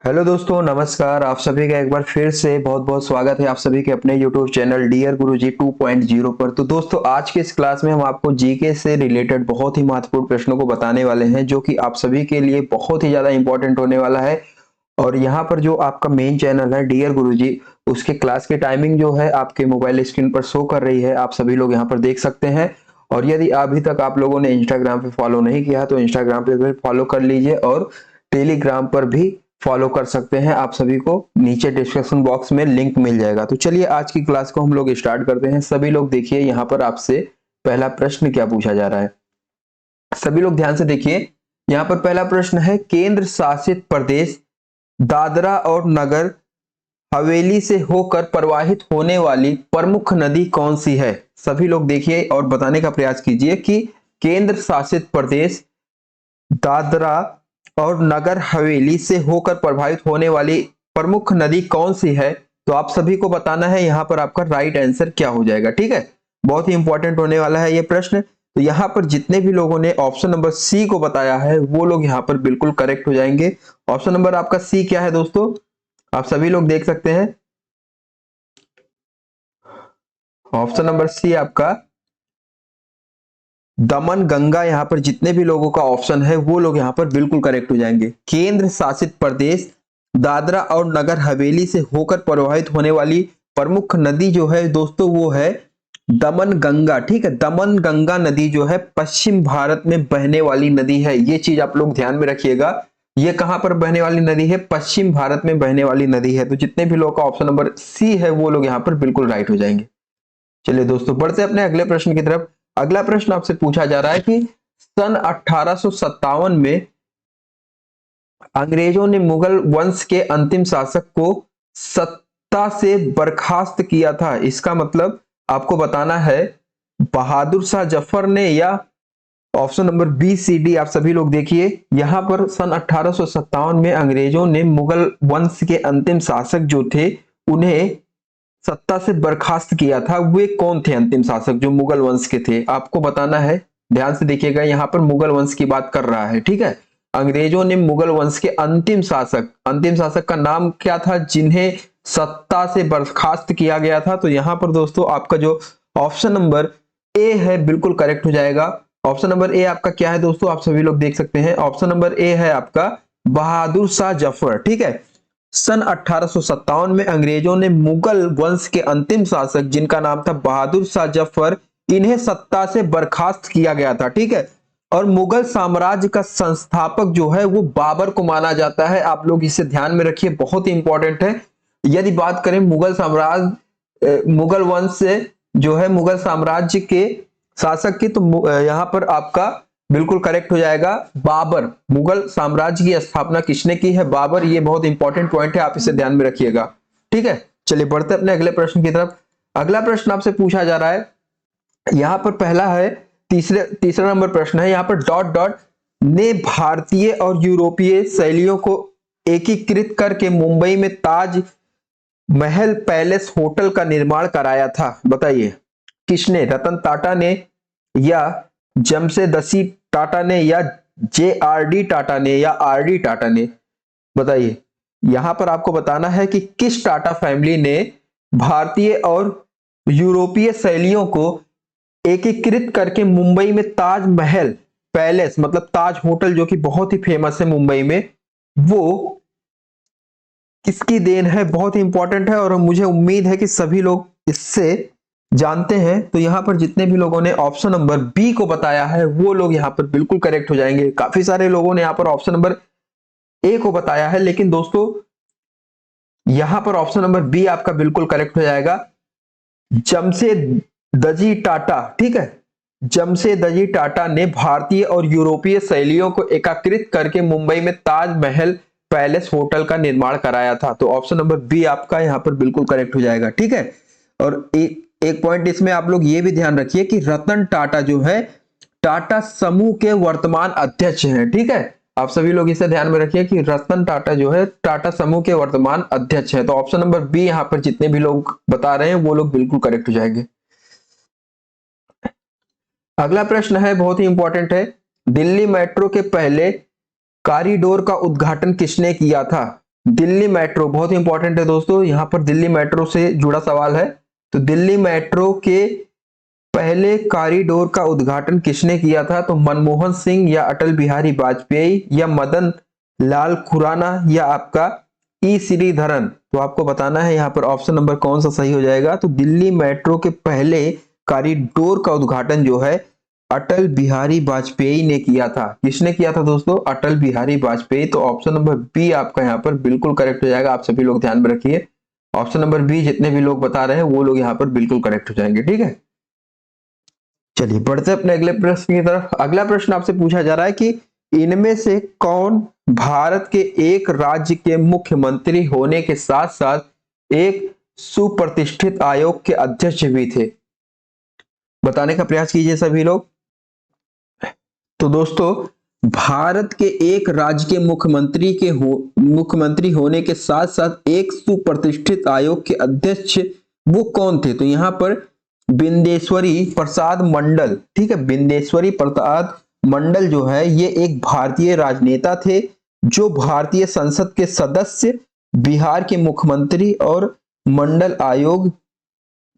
Hello दोस्तों, नमस्कार। आप सभी का एक बार फिर से बहुत बहुत स्वागत है आप सभी के अपने यूट्यूब चैनल डियर गुरुजी 2.0 पर। तो दोस्तों, आज के इस क्लास में हम आपको जीके से रिलेटेड बहुत ही महत्वपूर्ण प्रश्नों को बताने वाले हैं, जो कि आप सभी के लिए बहुत ही ज्यादा इंपॉर्टेंट होने वाला है। और यहाँ पर जो आपका मेन चैनल है डियर गुरुजी, उसके क्लास की टाइमिंग जो है आपके मोबाइल स्क्रीन पर शो कर रही है, आप सभी लोग यहाँ पर देख सकते हैं। और यदि अभी तक आप लोगों ने इंस्टाग्राम पे फॉलो नहीं किया तो इंस्टाग्राम पे भी फॉलो कर लीजिए, और टेलीग्राम पर भी फॉलो कर सकते हैं। आप सभी को नीचे डिस्क्रिप्शन बॉक्स में लिंक मिल जाएगा। तो चलिए आज की क्लास को हम लोग स्टार्ट करते हैं। सभी लोग देखिए, यहाँ पर आपसे पहला प्रश्न क्या पूछा जा रहा है, सभी लोग ध्यान से देखिए। यहाँ पर पहला प्रश्न है, केंद्र शासित प्रदेश दादरा और नगर हवेली से होकर प्रवाहित होने वाली प्रमुख नदी कौन सी है। सभी लोग देखिए और बताने का प्रयास कीजिए कि केंद्र शासित प्रदेश दादरा और नगर हवेली से होकर प्रभावित होने वाली प्रमुख नदी कौन सी है। तो आप सभी को बताना है, यहाँ पर आपका राइट आंसर क्या हो जाएगा। ठीक है, बहुत ही इंपॉर्टेंट होने वाला है ये प्रश्न। तो यहाँ पर जितने भी लोगों ने ऑप्शन नंबर सी को बताया है वो लोग यहाँ पर बिल्कुल करेक्ट हो जाएंगे। ऑप्शन नंबर आपका सी क्या है दोस्तों, आप सभी लोग देख सकते हैं। ऑप्शन नंबर सी आपका दमन गंगा, यहाँ पर जितने भी लोगों का ऑप्शन है वो लोग यहाँ पर बिल्कुल करेक्ट हो जाएंगे। केंद्र शासित प्रदेश दादरा और नगर हवेली से होकर प्रवाहित होने वाली प्रमुख नदी जो है दोस्तों वो है दमन गंगा। ठीक है, दमन गंगा नदी जो है पश्चिम भारत में बहने वाली नदी है। ये चीज आप लोग ध्यान में रखिएगा। ये कहां पर बहने वाली नदी है, पश्चिम भारत में बहने वाली नदी है। तो जितने भी लोग का ऑप्शन नंबर सी है वो लोग यहाँ पर बिल्कुल राइट हो जाएंगे। चलिए दोस्तों, बढ़ते अपने अगले प्रश्न की तरफ। अगला प्रश्न आपसे पूछा जा रहा है कि सन 1857 में अंग्रेजों ने मुगल वंश के अंतिम शासक को सत्ता से बर्खास्त किया था। इसका मतलब आपको बताना है बहादुर शाह जफर ने या option number B C D. आप सभी लोग देखिए, यहां पर सन 1857 में अंग्रेजों ने मुगल वंश के अंतिम शासक जो थे उन्हें सत्ता से बर्खास्त किया था। वे कौन थे अंतिम शासक जो मुगल वंश के थे, आपको बताना है। ध्यान से देखिएगा, यहाँ पर मुगल वंश की बात कर रहा है। ठीक है, अंग्रेजों ने मुगल वंश के अंतिम शासक का नाम क्या था जिन्हें सत्ता से बर्खास्त किया गया था। तो यहाँ पर दोस्तों आपका जो ऑप्शन नंबर ए है बिल्कुल करेक्ट हो जाएगा। ऑप्शन नंबर ए आपका क्या है दोस्तों, आप सभी लोग देख सकते हैं। ऑप्शन नंबर ए है आपका बहादुर शाह जफर। ठीक है, सन 1857 में अंग्रेजों ने मुगल वंश के अंतिम शासक जिनका नाम था बहादुर शाह जफर, इन्हें सत्ता से बर्खास्त किया गया था। ठीक है, और मुगल साम्राज्य का संस्थापक जो है वो बाबर को माना जाता है। आप लोग इसे ध्यान में रखिए, बहुत ही इंपॉर्टेंट है। यदि बात करें मुगल साम्राज्य मुगल वंश से जो है मुगल साम्राज्य के शासक की, तो यहाँ पर आपका बिल्कुल करेक्ट हो जाएगा बाबर। मुगल साम्राज्य की स्थापना किसने की है, बाबर। ये बहुत इंपॉर्टेंट पॉइंट है, आप इसे ध्यान में रखिएगा। ठीक है, चलिए बढ़ते अपने अगले प्रश्न की तरफ। अगला प्रश्न आपसे पूछा जा रहा है, यहाँ पर पहला है तीसरा नंबर प्रश्न है। यहाँ पर डॉट डॉट ने भारतीय और यूरोपीय शैलियों को एकीकृत करके मुंबई में ताज महल पैलेस होटल का निर्माण कराया था। बताइए किसने, रतन टाटा ने या जमशेदसी टाटा ने या जे आर डी टाटा ने या आर डी टाटा ने। बताइए, यहां पर आपको बताना है कि किस टाटा फैमिली ने भारतीय और यूरोपीय शैलियों को एकीकृत करके मुंबई में ताज महल पैलेस मतलब ताज होटल जो कि बहुत ही फेमस है मुंबई में, वो किसकी देन है। बहुत ही इंपॉर्टेंट है और मुझे उम्मीद है कि सभी लोग इससे जानते हैं। तो यहां पर जितने भी लोगों ने ऑप्शन नंबर बी को बताया है वो लोग यहां पर बिल्कुल करेक्ट हो जाएंगे। काफी सारे लोगों ने यहां पर ऑप्शन नंबर ए को बताया है, लेकिन दोस्तों यहां पर ऑप्शन नंबर बी आपका बिल्कुल करेक्ट हो जाएगा, जमशेदजी टाटा। ठीक है, जमशेदजी टाटा ने भारतीय और यूरोपीय शैलियों को एकीकृत करके मुंबई में ताज महल पैलेस होटल का निर्माण कराया था। तो ऑप्शन नंबर बी आपका यहां पर बिल्कुल करेक्ट हो जाएगा। ठीक है, और एक एक पॉइंट इसमें आप लोग ये भी ध्यान रखिए कि रतन टाटा जो है टाटा समूह के वर्तमान अध्यक्ष हैं। ठीक है, आप सभी लोग इसे ध्यान में रखिए कि रतन टाटा जो है टाटा समूह के वर्तमान अध्यक्ष है। तो ऑप्शन नंबर बी यहां पर जितने भी लोग बता रहे हैं वो लोग बिल्कुल करेक्ट हो जाएंगे। अगला प्रश्न है, बहुत ही इंपॉर्टेंट है, दिल्ली मेट्रो के पहले कॉरिडोर का उद्घाटन किसने किया था। दिल्ली मेट्रो बहुत ही इंपॉर्टेंट है दोस्तों, यहां पर दिल्ली मेट्रो से जुड़ा सवाल है। तो दिल्ली मेट्रो के पहले कॉरिडोर का उद्घाटन किसने किया था? तो मनमोहन सिंह या अटल बिहारी वाजपेयी या मदन लाल खुराना या आपका ई श्रीधरन? तो आपको बताना है यहाँ पर ऑप्शन नंबर कौन सा सही हो जाएगा। तो दिल्ली मेट्रो के पहले कॉरिडोर का उद्घाटन जो है अटल बिहारी वाजपेयी ने किया था। किसने किया था दोस्तों? अटल बिहारी वाजपेयी। तो ऑप्शन नंबर बी आपका यहाँ पर बिल्कुल करेक्ट हो जाएगा। आप सभी लोग ध्यान में रखिए, ऑप्शन नंबर बी जितने भी लोग बता रहे हैं वो लोग यहाँ पर बिल्कुल करेक्ट हो जाएंगे। ठीक है, चलिए बढ़ते अपने अगले प्रश्न की तरफ। अगला प्रश्न आपसे पूछा जा रहा है कि इनमें से कौन भारत के एक राज्य के मुख्यमंत्री होने के साथ साथ एक सुप्रतिष्ठित आयोग के अध्यक्ष भी थे? बताने का प्रयास कीजिए सभी लोग। तो दोस्तों, भारत के एक राज्य के मुख्यमंत्री होने के साथ साथ एक सुप्रतिष्ठित आयोग के अध्यक्ष वो कौन थे? तो यहां पर बिंदेश्वरी प्रसाद मंडल, ठीक है, बिंदेश्वरी प्रसाद मंडल जो है ये एक भारतीय राजनेता थे जो भारतीय संसद के सदस्य, बिहार के मुख्यमंत्री और मंडल आयोग,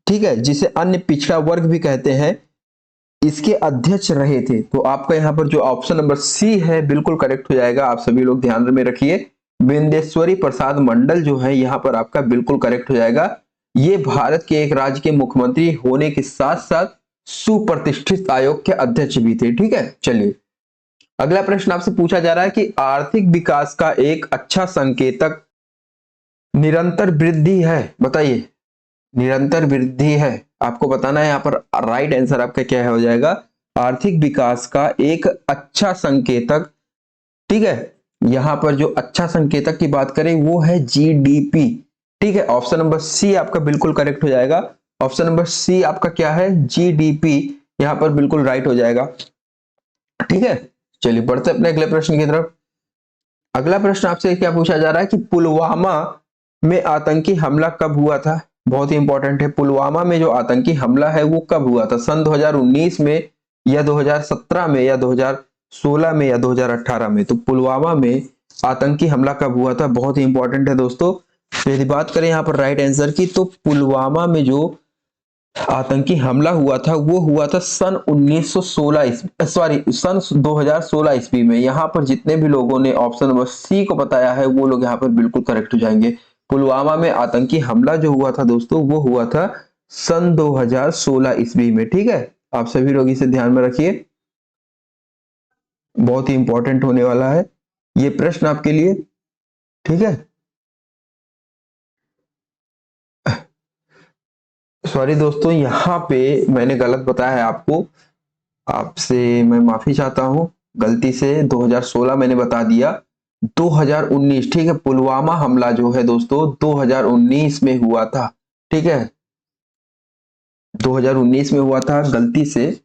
ठीक है, जिसे अन्य पिछड़ा वर्ग भी कहते हैं, इसके अध्यक्ष रहे थे। तो आपका यहाँ पर जो ऑप्शन नंबर सी है बिल्कुल करेक्ट हो जाएगा। आप सभी लोग ध्यान में रखिए, बिंदेश्वरी प्रसाद मंडल जो है यहाँ पर आपका बिल्कुल करेक्ट हो जाएगा। ये भारत के एक राज्य के मुख्यमंत्री होने के साथ साथ सुप्रतिष्ठित आयोग के अध्यक्ष भी थे। ठीक है, चलिए अगला प्रश्न आपसे पूछा जा रहा है कि आर्थिक विकास का एक अच्छा संकेतक निरंतर वृद्धि है। बताइए, निरंतर वृद्धि है, आपको बताना है यहाँ पर राइट आंसर आपका क्या हो जाएगा। आर्थिक विकास का एक अच्छा संकेतक, ठीक है, यहां पर जो अच्छा संकेतक की बात करें वो है जीडीपी। ठीक है, ऑप्शन नंबर सी आपका बिल्कुल करेक्ट हो जाएगा। ऑप्शन नंबर सी आपका क्या है? जीडीपी, यहां पर बिल्कुल राइट हो जाएगा। ठीक है, चलिए बढ़ते अपने अगले प्रश्न की तरफ। अगला प्रश्न आपसे क्या पूछा जा रहा है कि पुलवामा में आतंकी हमला कब हुआ था? बहुत ही इंपॉर्टेंट है, पुलवामा में जो आतंकी हमला है वो कब हुआ था? सन 2019 में या 2017 में या 2016 में या 2018 में? तो पुलवामा में आतंकी हमला कब हुआ था? बहुत ही इंपॉर्टेंट है दोस्तों। तो यदि बात करें यहाँ पर राइट आंसर की, तो पुलवामा में जो आतंकी हमला हुआ था वो हुआ था सन 1916 सॉरी सन 2016 ईस्वी में। यहाँ पर जितने भी लोगों ने ऑप्शन नंबर सी को बताया है वो लोग यहाँ पर बिल्कुल करेक्ट हो जाएंगे। पुलवामा में आतंकी हमला जो हुआ था दोस्तों वो हुआ था सन 2016 ईस्वी में। ठीक है, आप सभी लोग इसे ध्यान में रखिए, बहुत ही इंपॉर्टेंट होने वाला है ये प्रश्न आपके लिए। ठीक है, सॉरी दोस्तों यहाँ पे मैंने गलत बताया है आपको, आपसे मैं माफी चाहता हूं, गलती से 2016 मैंने बता दिया, 2019। ठीक है, पुलवामा हमला जो है दोस्तों 2019 में हुआ था। ठीक है, 2019 में हुआ था, गलती से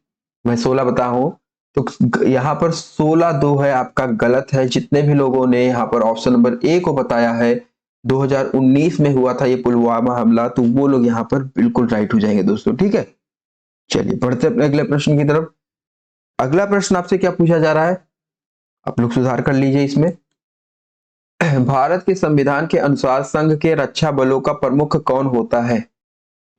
मैं 16 बता हूं। तो यहाँ पर 16 दो है आपका गलत है। जितने भी लोगों ने यहाँ पर ऑप्शन नंबर ए को बताया है 2019 में हुआ था ये पुलवामा हमला, तो वो लोग यहाँ पर बिल्कुल राइट हो जाएंगे दोस्तों। ठीक है, चलिए बढ़ते अपने अगले प्रश्न की तरफ। अगला प्रश्न आपसे क्या पूछा जा रहा है, आप लोग सुधार कर लीजिए इसमें। भारत के संविधान के अनुसार संघ के रक्षा बलों का प्रमुख कौन होता है?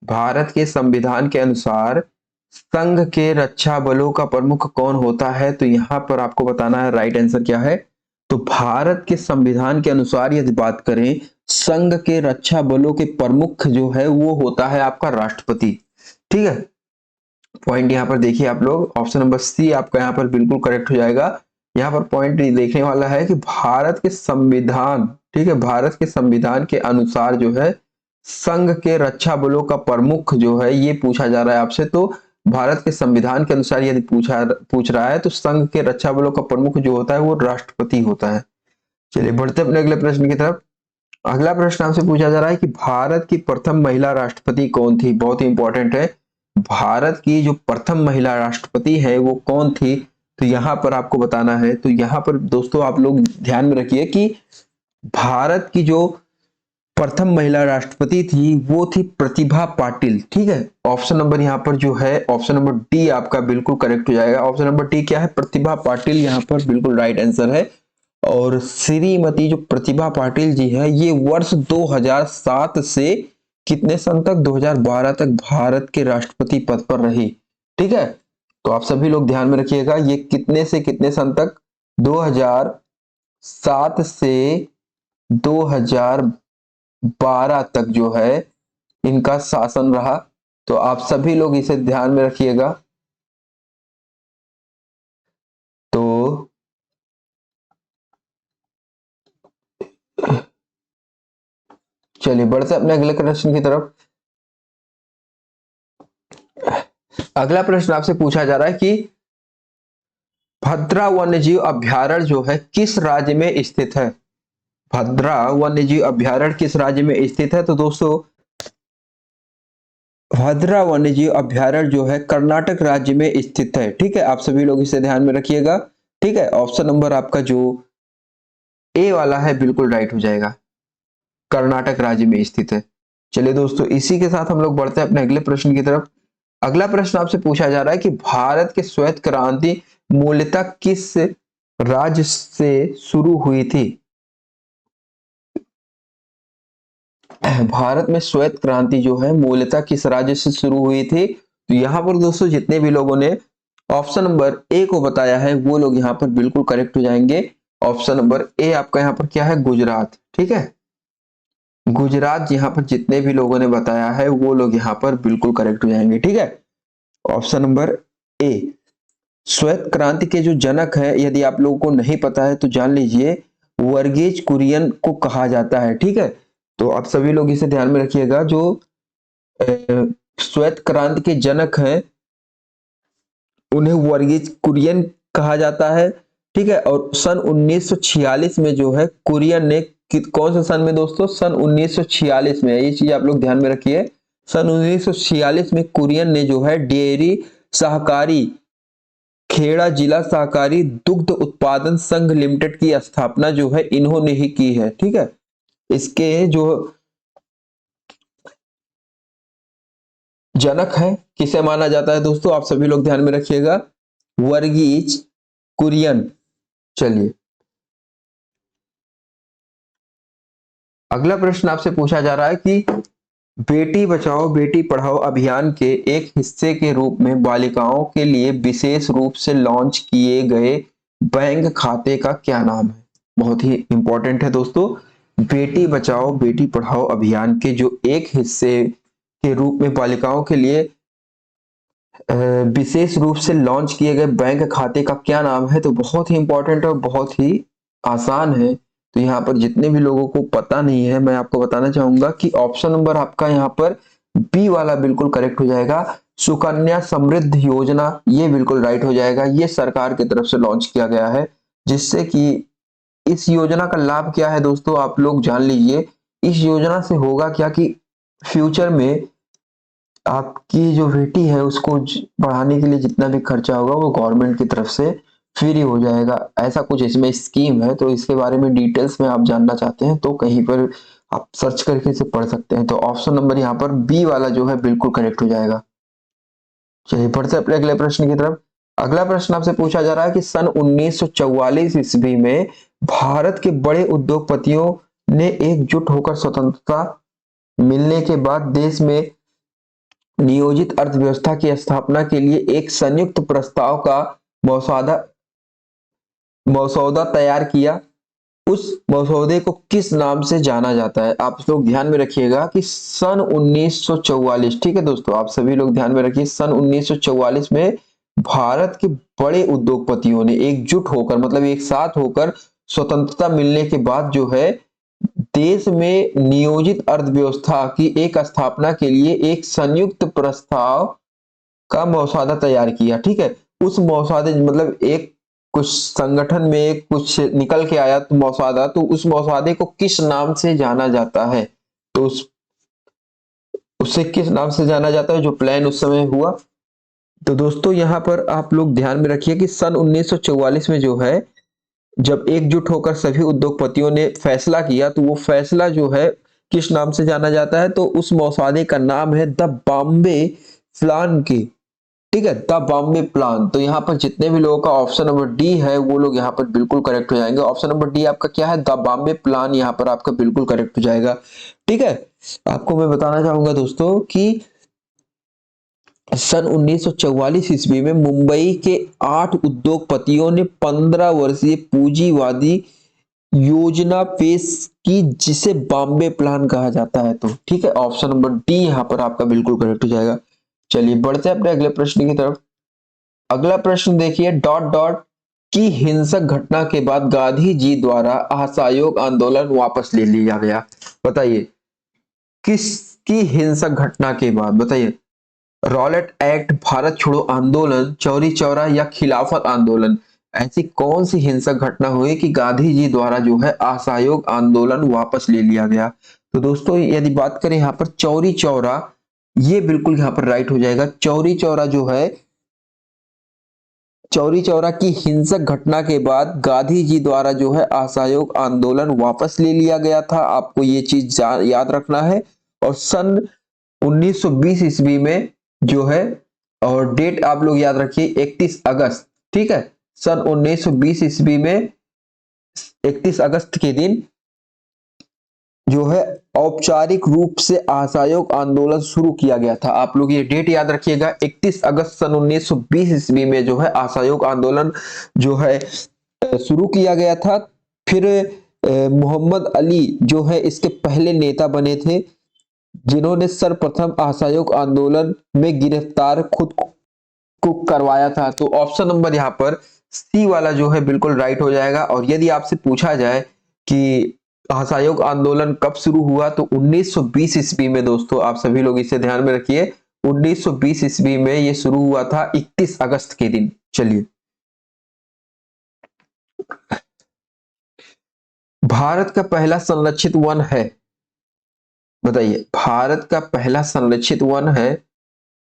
भारत के संविधान के अनुसार संघ के रक्षा बलों का प्रमुख कौन होता है? तो यहां पर आपको बताना है राइट आंसर क्या है। तो भारत के संविधान के अनुसार यदि बात करें, संघ के रक्षा बलों के प्रमुख जो है वो होता है आपका राष्ट्रपति। ठीक है, पॉइंट यहाँ पर देखिए आप लोग, ऑप्शन नंबर सी आपका यहाँ पर बिल्कुल करेक्ट हो जाएगा। यहाँ पर पॉइंट देखने वाला है कि भारत के संविधान, ठीक है, भारत के संविधान के अनुसार जो है संघ के रक्षा बलों का प्रमुख जो है ये पूछा जा रहा है आपसे। तो भारत के संविधान के अनुसार यदि पूछ रहा है तो संघ के रक्षा बलों का प्रमुख जो होता है वो राष्ट्रपति होता है। चलिए बढ़ते अपने अगले प्रश्न की तरफ। अगला प्रश्न आपसे पूछा जा रहा है कि भारत की प्रथम महिला राष्ट्रपति कौन थी? बहुत ही इंपॉर्टेंट है, भारत की जो प्रथम महिला राष्ट्रपति है वो कौन थी? तो यहां पर आपको बताना है। तो यहां पर दोस्तों आप लोग ध्यान में रखिए कि भारत की जो प्रथम महिला राष्ट्रपति थी वो थी प्रतिभा पाटिल। ठीक है, ऑप्शन नंबर यहाँ पर जो है ऑप्शन नंबर डी आपका बिल्कुल करेक्ट हो जाएगा। ऑप्शन नंबर डी क्या है? प्रतिभा पाटिल, यहाँ पर बिल्कुल राइट आंसर है। और श्रीमती जो प्रतिभा पाटिल जी है, ये वर्ष 2007 से कितने सन तक, 2012 तक भारत के राष्ट्रपति पद पर रही। ठीक है, तो आप सभी लोग ध्यान में रखिएगा, ये कितने से कितने सन तक, 2007 से 2012 तक जो है इनका शासन रहा। तो आप सभी लोग इसे ध्यान में रखिएगा। तो चलिए बढ़ते अपने अगले प्रश्न की तरफ। अगला प्रश्न आपसे पूछा जा रहा है कि भद्रा वन्यजीव अभ्यारण्य जो है किस राज्य में स्थित है। भद्रा वन्यजीव अभ्यारण्य किस राज्य में स्थित है? तो दोस्तों भद्रा वन्यजीव अभ्यारण्य जो है कर्नाटक राज्य में स्थित है। ठीक है, आप सभी लोग इसे ध्यान में रखिएगा। ठीक है, ऑप्शन नंबर आपका जो ए वाला है बिल्कुल राइट हो जाएगा, कर्नाटक राज्य में स्थित है। चलिए दोस्तों, इसी के साथ हम लोग बढ़ते हैं अपने अगले प्रश्न की तरफ। अगला प्रश्न आपसे पूछा जा रहा है कि भारत के श्वेत क्रांति मूलतः किस राज्य से शुरू हुई थी। भारत में श्वेत क्रांति जो है मूलतः किस राज्य से शुरू हुई थी? तो यहाँ पर दोस्तों जितने भी लोगों ने ऑप्शन नंबर ए को बताया है वो लोग यहाँ पर बिल्कुल करेक्ट हो जाएंगे। ऑप्शन नंबर ए आपका यहाँ पर क्या है, गुजरात। ठीक है, गुजरात यहाँ पर जितने भी लोगों ने बताया है वो लोग यहाँ पर बिल्कुल करेक्ट हो जाएंगे। ठीक है, ऑप्शन नंबर ए। श्वेत क्रांति के जो जनक है, यदि आप लोगों को नहीं पता है तो जान लीजिए, वर्गीज कुरियन को कहा जाता है। ठीक है, तो आप सभी लोग इसे ध्यान में रखिएगा। जो श्वेत क्रांति के जनक हैं उन्हें वर्गीज कुरियन कहा जाता है। ठीक है, और सन 1946 में जो है कुरियन ने कौन से सन में दोस्तों, सन 1946 में, ये चीज आप लोग ध्यान में रखिए। सन 1946 में कुरियन ने जो है डेयरी सहकारी खेड़ा जिला सहकारी दुग्ध उत्पादन संघ लिमिटेड की स्थापना जो है इन्होंने ही की है। ठीक है, इसके जो जनक है किसे माना जाता है दोस्तों, आप सभी लोग ध्यान में रखिएगा, वर्गीज कुरियन। चलिए अगला प्रश्न आपसे पूछा जा रहा है कि बेटी बचाओ बेटी पढ़ाओ अभियान के एक हिस्से के रूप में बालिकाओं के लिए विशेष रूप से लॉन्च किए गए बैंक खाते का क्या नाम है। बहुत ही इंपॉर्टेंट है दोस्तों। बेटी बचाओ बेटी पढ़ाओ अभियान के जो एक हिस्से के रूप में बालिकाओं के लिए विशेष रूप से लॉन्च किए गए बैंक खाते का क्या नाम है। तो बहुत ही इंपॉर्टेंट और बहुत ही आसान है। तो यहाँ पर जितने भी लोगों को पता नहीं है मैं आपको बताना चाहूंगा कि ऑप्शन नंबर आपका यहाँ पर बी वाला बिल्कुल करेक्ट हो जाएगा, सुकन्या समृद्धि योजना। ये बिल्कुल राइट हो जाएगा। ये सरकार की तरफ से लॉन्च किया गया है, जिससे कि इस योजना का लाभ क्या है दोस्तों आप लोग जान लीजिए। इस योजना से होगा क्या कि फ्यूचर में आपकी जो बेटी है उसको पढ़ाने के लिए जितना भी खर्चा होगा वो गवर्नमेंट की तरफ से फ्री हो जाएगा। ऐसा कुछ इसमें स्कीम है। तो इसके बारे में डिटेल्स में आप जानना चाहते हैं तो कहीं पर आप सर्च करके इसे पढ़ सकते हैं। तो ऑप्शन नंबर यहाँ पर बी वाला जो है बिल्कुल करेक्ट हो जाएगा। चलिए बढ़ते अपने अगले प्रश्न की तरफ। अगला प्रश्न आपसे पूछा जा रहा है कि सन 1944 ईस्वी में भारत के बड़े उद्योगपतियों ने एकजुट होकर स्वतंत्रता मिलने के बाद देश में नियोजित अर्थव्यवस्था की स्थापना के लिए एक संयुक्त प्रस्ताव का मसौदा मसौदा तैयार किया। उस मसौदे को किस नाम से जाना जाता है? आप लोग ध्यान में रखिएगा कि सन 1944। ठीक है दोस्तों, आप सभी लोग ध्यान में रखिए, सन 1944 में भारत के बड़े उद्योगपतियों ने एकजुट होकर, मतलब एक साथ होकर, स्वतंत्रता मिलने के बाद जो है देश में नियोजित अर्थव्यवस्था की एक स्थापना के लिए एक संयुक्त प्रस्ताव का मसौदा तैयार किया। ठीक है, उस मसौदे मतलब एक कुछ संगठन में कुछ निकल के आया तो मसौदा, तो उस मसौदे को किस नाम से जाना जाता है? तो उसे किस नाम से जाना जाता है जो प्लान उस समय हुआ? तो दोस्तों यहाँ पर आप लोग ध्यान में रखिए कि सन 1944 में जो है जब एकजुट होकर सभी उद्योगपतियों ने फैसला किया तो वो फैसला जो है किस नाम से जाना जाता है? तो उस मसौदे का नाम है द बॉम्बे प्लान की ठीक है, द बॉम्बे प्लान। तो यहाँ पर जितने भी लोगों का ऑप्शन नंबर डी है वो लोग यहाँ पर बिल्कुल करेक्ट हो जाएंगे। ऑप्शन नंबर डी आपका क्या है, द बॉम्बे प्लान, यहाँ पर आपका बिल्कुल करेक्ट हो जाएगा। ठीक है, आपको मैं बताना चाहूंगा दोस्तों कि सन 1944 ईस्वी में मुंबई के 8 उद्योगपतियों ने 15 वर्षीय पूंजीवादी योजना पेश की जिसे बॉम्बे प्लान कहा जाता है। तो ठीक है, ऑप्शन नंबर डी यहाँ पर आपका बिल्कुल करेक्ट हो जाएगा। चलिए बढ़ते हैं अपने अगले प्रश्न की तरफ। अगला प्रश्न देखिए, डॉट डॉट की हिंसक घटना के बाद गांधी जी द्वारा असहयोग आंदोलन वापस ले लिया गया। बताइए किसकी हिंसक घटना के बाद, बताइए। रॉलेट एक्ट, भारत छोड़ो आंदोलन, चौरी चौरा या खिलाफत आंदोलन। ऐसी कौन सी हिंसक घटना हुई कि गांधी जी द्वारा जो है असहयोग आंदोलन वापस ले लिया गया। तो दोस्तों यदि बात करें यहाँ पर चौरी चौरा, ये बिल्कुल यहाँ पर राइट हो जाएगा। चौरी चौरा जो है, चौरी चौरा की हिंसक घटना के बाद गांधी जी द्वारा जो है असहयोग आंदोलन वापस ले लिया गया था। आपको ये चीज याद रखना है। और सन 1920 ईस्वी में जो है, और डेट आप लोग याद रखिए 31 अगस्त। ठीक है, सन 1920 ईस्वी में 31 अगस्त के दिन जो है औपचारिक रूप से असहयोग आंदोलन शुरू किया गया था। आप लोग ये डेट याद रखिएगा, 31 अगस्त सन 1920 ईस्वी में जो है असहयोग आंदोलन जो है शुरू किया गया था। फिर मोहम्मद अली जो है इसके पहले नेता बने थे जिन्होंने सर्वप्रथम असहयोग आंदोलन में गिरफ्तार खुद को करवाया था। तो ऑप्शन नंबर यहाँ पर सी वाला जो है बिल्कुल राइट हो जाएगा। और यदि आपसे पूछा जाए कि असहयोग आंदोलन कब शुरू हुआ, तो 1920 ईस्वी में दोस्तों, आप सभी लोग इसे ध्यान में रखिए। 1920 ईस्वी में ये शुरू हुआ था 31 अगस्त के दिन। चलिए, भारत का पहला संरक्षित वन है, बताइए। भारत का पहला संरक्षित वन है,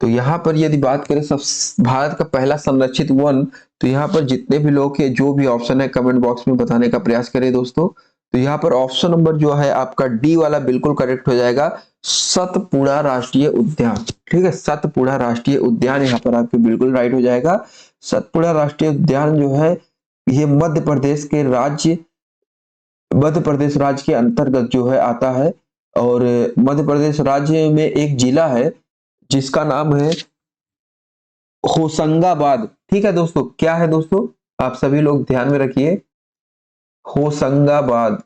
तो यहाँ पर यदि बात करें सब भारत का पहला संरक्षित वन, तो यहाँ पर जितने भी लोग के जो भी ऑप्शन है कमेंट बॉक्स में बताने का प्रयास करें दोस्तों। तो यहाँ पर ऑप्शन नंबर जो है आपका डी वाला बिल्कुल करेक्ट हो जाएगा, सतपुड़ा राष्ट्रीय उद्यान। ठीक है, सतपुड़ा राष्ट्रीय उद्यान यहाँ पर आपके बिल्कुल राइट हो जाएगा। सतपुड़ा राष्ट्रीय उद्यान जो है ये मध्य प्रदेश राज्य के अंतर्गत जो है आता है। और मध्य प्रदेश राज्य में एक जिला है जिसका नाम है होशंगाबाद। ठीक है दोस्तों, क्या है दोस्तों, आप सभी लोग ध्यान में रखिए, होशंगाबाद,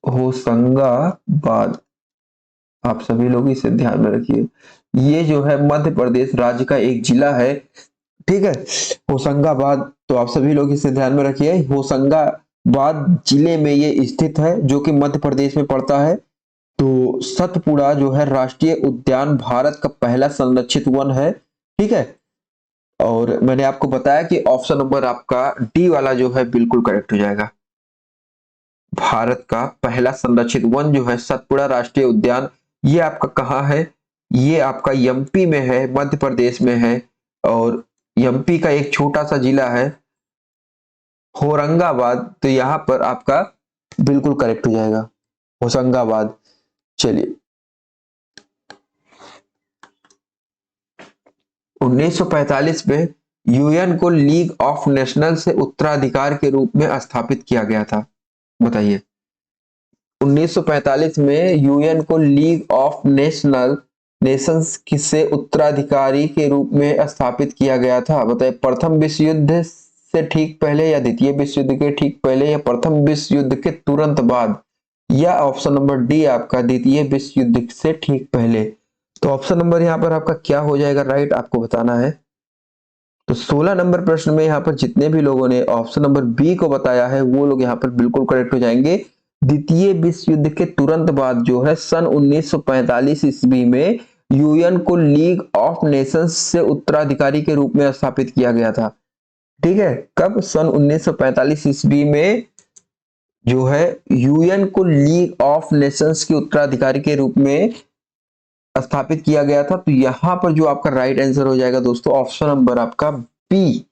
होशंगाबाद, आप सभी लोग इसे ध्यान में रखिए। ये जो है मध्य प्रदेश राज्य का एक जिला है। ठीक है, होशंगाबाद, तो आप सभी लोग इसे ध्यान में रखिए। होशंगाबाद जिले में ये स्थित है जो कि मध्य प्रदेश में पड़ता है। तो सतपुड़ा जो है राष्ट्रीय उद्यान भारत का पहला संरक्षित वन है। ठीक है, और मैंने आपको बताया कि ऑप्शन नंबर आपका डी वाला जो है बिल्कुल करेक्ट हो जाएगा। भारत का पहला संरक्षित वन जो है सतपुड़ा राष्ट्रीय उद्यान, ये आपका कहाँ है, ये आपका एमपी में है, मध्य प्रदेश में है। और एमपी का एक छोटा सा जिला है औरंगाबाद, तो यहाँ पर आपका बिल्कुल करेक्ट हो जाएगा होशंगाबाद। चलिए, 1945 में यूएन को लीग ऑफ नेशनल से उत्तराधिकार के रूप में स्थापित किया गया था। बताइए, 1945 में यूएन को लीग ऑफ नेशंस से उत्तराधिकारी के रूप में स्थापित किया गया था। बताइए, प्रथम विश्व युद्ध से ठीक पहले या द्वितीय विश्व युद्ध के ठीक पहले या प्रथम विश्व युद्ध के तुरंत बाद, या ऑप्शन नंबर डी आपका द्वितीय विश्व युद्ध से ठीक पहले। तो ऑप्शन नंबर यहाँ पर आपका क्या हो जाएगा राइट, आपको बताना है। तो 16 नंबर प्रश्न में यहाँ पर जितने भी लोगों ने ऑप्शन नंबर बी को बताया है वो लोग यहाँ पर बिल्कुल करेक्ट हो जाएंगे। द्वितीय विश्व युद्ध के तुरंत बाद जो है सन 1945 ईस्वी में यूएन को लीग ऑफ नेशंस से उत्तराधिकारी के रूप में स्थापित किया गया था। ठीक है, कब, सन 1945 ईस्वी में जो है यूएन को लीग ऑफ नेशंस के उत्तराधिकारी के रूप में स्थापित किया गया था। तो यहां पर जो आपका राइट आंसर हो जाएगा दोस्तों ऑप्शन नंबर आपका बी,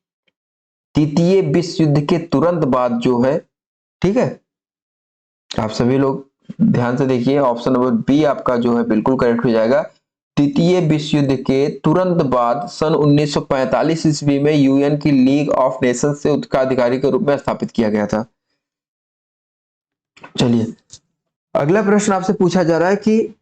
द्वितीय विश्व युद्ध के तुरंत बाद जो है। ठीक है, आप सभी लोग ध्यान से देखिए, ऑप्शन नंबर बी आपका जो है बिल्कुल करेक्ट हो जाएगा। द्वितीय विश्व युद्ध के तुरंत बाद सन 1945 ईस्वी में यूएन की लीग ऑफ नेशंस से उत्तराधिकारी के रूप में स्थापित किया गया था। चलिए अगला प्रश्न आपसे पूछा जा रहा है कि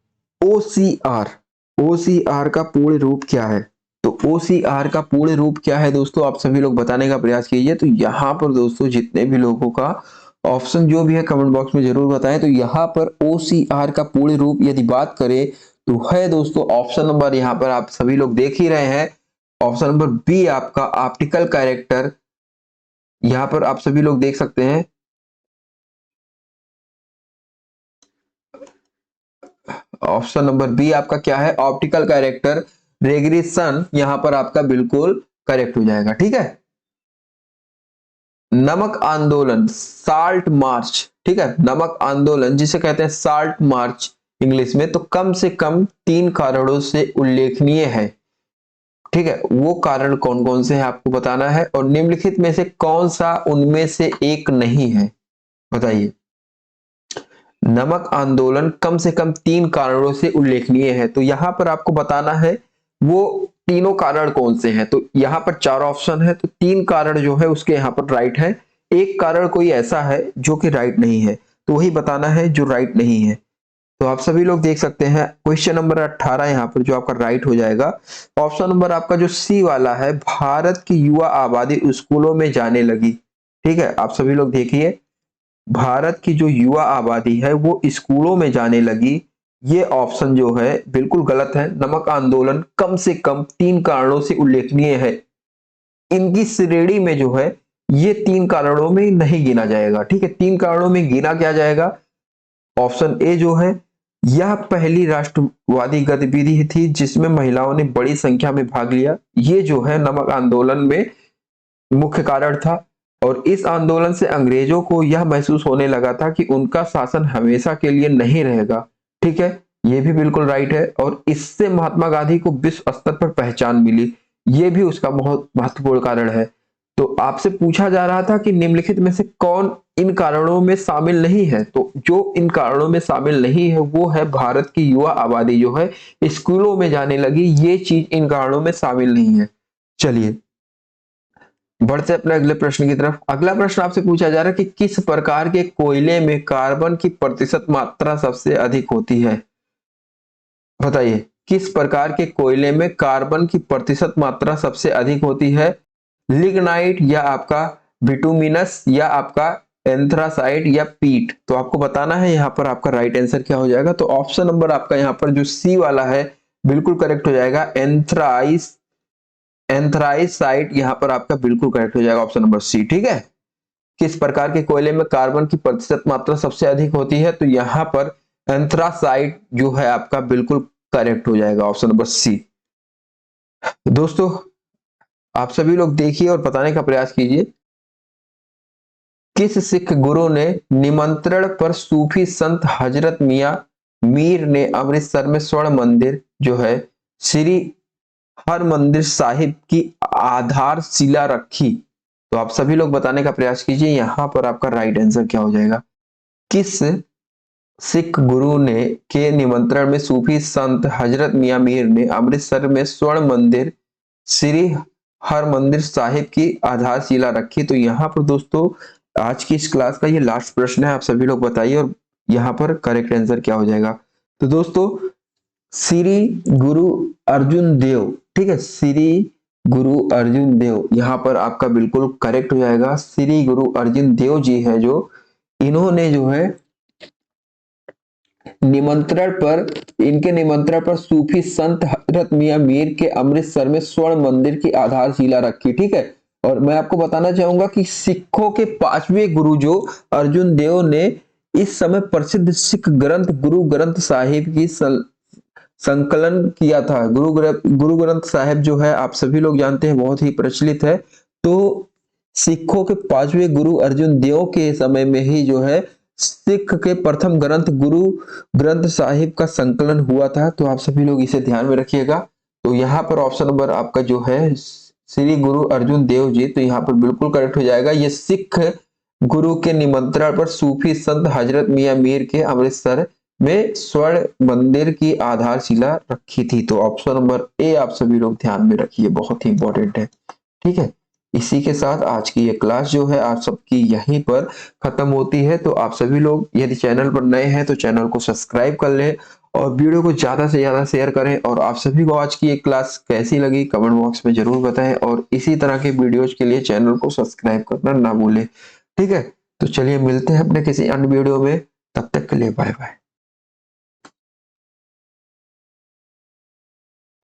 ओसीआर, ओसीआर का पूर्ण रूप क्या है? तो ओसीआर का पूर्ण रूप क्या है दोस्तों, आप सभी लोग बताने का प्रयास कीजिए। तो यहाँ पर दोस्तों जितने भी लोगों का ऑप्शन जो भी है कमेंट बॉक्स में जरूर बताएं। तो यहाँ पर ओसीआर का पूर्ण रूप यदि बात करें तो है दोस्तों ऑप्शन नंबर, यहाँ पर आप सभी लोग देख ही रहे हैं, ऑप्शन नंबर बी आपका ऑप्टिकल कैरेक्टर। यहाँ पर आप सभी लोग देख सकते हैं ऑप्शन नंबर बी आपका क्या है, ऑप्टिकल कैरेक्टर रेग्रेशन, यहां पर आपका बिल्कुल करेक्ट हो जाएगा। ठीक है, नमक आंदोलन साल्ट मार्च, ठीक है, नमक आंदोलन जिसे कहते हैं साल्ट मार्च इंग्लिश में, तो कम से कम 3 कारणों से उल्लेखनीय है। ठीक है, वो कारण कौन कौन से हैं आपको बताना है, और निम्नलिखित में से कौन सा उनमें से एक नहीं है, बताइए। नमक आंदोलन कम से कम 3 कारणों से उल्लेखनीय है, तो यहां पर आपको बताना है वो तीनों कारण कौन से हैं। तो यहां पर 4 ऑप्शन है, तो 3 कारण जो है उसके यहां पर राइट है, एक कारण कोई ऐसा है जो कि राइट नहीं है, तो वही बताना है जो राइट नहीं है। तो आप सभी लोग देख सकते हैं क्वेश्चन नंबर 18 यहाँ पर जो आपका राइट हो जाएगा, ऑप्शन नंबर आपका जो सी वाला है, भारत की युवा आबादी स्कूलों में जाने लगी। ठीक है, आप सभी लोग देखिए, भारत की जो युवा आबादी है वो स्कूलों में जाने लगी, ये ऑप्शन जो है बिल्कुल गलत है। नमक आंदोलन कम से कम 3 कारणों से उल्लेखनीय है, इनकी श्रेणी में जो है ये 3 कारणों में नहीं गिना जाएगा। ठीक है, 3 कारणों में गिना क्या जाएगा, ऑप्शन ए जो है, यह पहली राष्ट्रवादी गतिविधि थी जिसमें महिलाओं ने बड़ी संख्या में भाग लिया, ये जो है नमक आंदोलन में मुख्य कारण था। और इस आंदोलन से अंग्रेजों को यह महसूस होने लगा था कि उनका शासन हमेशा के लिए नहीं रहेगा। ठीक है, यह भी बिल्कुल राइट है। और इससे महात्मा गांधी को विश्व स्तर पर पहचान मिली, यह भी उसका बहुत महत्वपूर्ण कारण है। तो आपसे पूछा जा रहा था कि निम्नलिखित में से कौन इन कारणों में शामिल नहीं है, तो जो इन कारणों में शामिल नहीं है वो है भारत की युवा आबादी जो है स्कूलों में जाने लगी, ये चीज इन कारणों में शामिल नहीं है। चलिए बढ़ते अपने अगले प्रश्न की तरफ। अगला प्रश्न आपसे पूछा जा रहा है कि किस प्रकार के कोयले में कार्बन की प्रतिशत मात्रा सबसे अधिक होती है, बताइए। किस प्रकार के कोयले में कार्बन की प्रतिशत मात्रा सबसे अधिक होती है, लिग्नाइट या आपका बिटुमिनस या आपका एंथ्रासाइट या पीट? तो आपको बताना है यहाँ पर आपका राइट आंसर क्या हो जाएगा। तो ऑप्शन नंबर आपका यहाँ पर जो सी वाला है बिल्कुल करेक्ट हो जाएगा, एंथ्राइसाइट यहाँ पर आपका बिल्कुल करेक्ट हो जाएगा, ऑप्शन नंबर सी। ठीक है, किस प्रकार के कोयले में कार्बन की प्रतिशत मात्रा सबसे अधिक होती है, तो यहाँ पर एंथ्रासाइट जो है आपका बिल्कुल करेक्ट हो जाएगा, ऑप्शन नंबर सी। दोस्तों आप सभी लोग देखिए और बताने का प्रयास कीजिए, किस सिख गुरु ने निमंत्रण पर सूफी संत हजरत मियां मीर ने अमृतसर में स्वर्ण मंदिर जो है श्री हरमंदिर साहिब की आधारशिला रखी? तो आप सभी लोग बताने का प्रयास कीजिए, यहां पर आपका राइट आंसर क्या हो जाएगा। किस सिख गुरु ने के निमंत्रण में सूफी संत हजरत मियां मीर ने अमृतसर में स्वर्ण मंदिर श्री हरमंदिर साहिब की आधारशिला रखी? तो यहाँ पर दोस्तों आज की इस क्लास का ये लास्ट प्रश्न है, आप सभी लोग बताइए और यहाँ पर करेक्ट आंसर क्या हो जाएगा। तो दोस्तों श्री गुरु अर्जुन देव, ठीक है, श्री गुरु अर्जुन देव यहाँ पर आपका बिल्कुल करेक्ट हो जाएगा। श्री गुरु अर्जुन देव जी है जो, इन्होंने जो है निमंत्रण पर, इनके निमंत्रण पर सूफी संत हजरत मियां मीर के अमृतसर में स्वर्ण मंदिर की आधारशिला रखी। ठीक है, और मैं आपको बताना चाहूंगा कि सिखों के 5वें गुरु जो अर्जुन देव ने इस समय प्रसिद्ध सिख ग्रंथ गुरु ग्रंथ साहिब की संकलन किया था। गुरु ग्रंथ साहिब जो है आप सभी लोग जानते हैं बहुत ही प्रचलित है। तो सिखों के 5वें गुरु अर्जुन देव के समय में ही जो है सिख के प्रथम ग्रंथ गुरु ग्रंथ साहिब का संकलन हुआ था। तो आप सभी लोग इसे ध्यान में रखिएगा। तो यहाँ पर ऑप्शन नंबर आपका जो है श्री गुरु अर्जुन देव जी, तो यहाँ पर बिल्कुल करेक्ट हो जाएगा। ये सिख गुरु के निमंत्रण पर सूफी संत हजरत मियां मीर के अमृतसर में स्वर्ण मंदिर की आधारशिला रखी थी? तो ऑप्शन नंबर ए आप सभी लोग ध्यान में रखिए, बहुत ही इंपॉर्टेंट है। ठीक है, इसी के साथ आज की ये क्लास जो है आप सबकी यहीं पर खत्म होती है। तो आप सभी लोग यदि चैनल पर नए हैं तो चैनल को सब्सक्राइब कर लें और वीडियो को ज्यादा से ज्यादा शेयर करें। और आप सभी को आज की ये क्लास कैसी लगी कमेंट बॉक्स में जरूर बताएं और इसी तरह के वीडियोज के लिए चैनल को सब्सक्राइब करना ना भूलें। ठीक है, तो चलिए मिलते हैं अपने किसी अन्य वीडियो में, तब तक के लिए बाय बाय।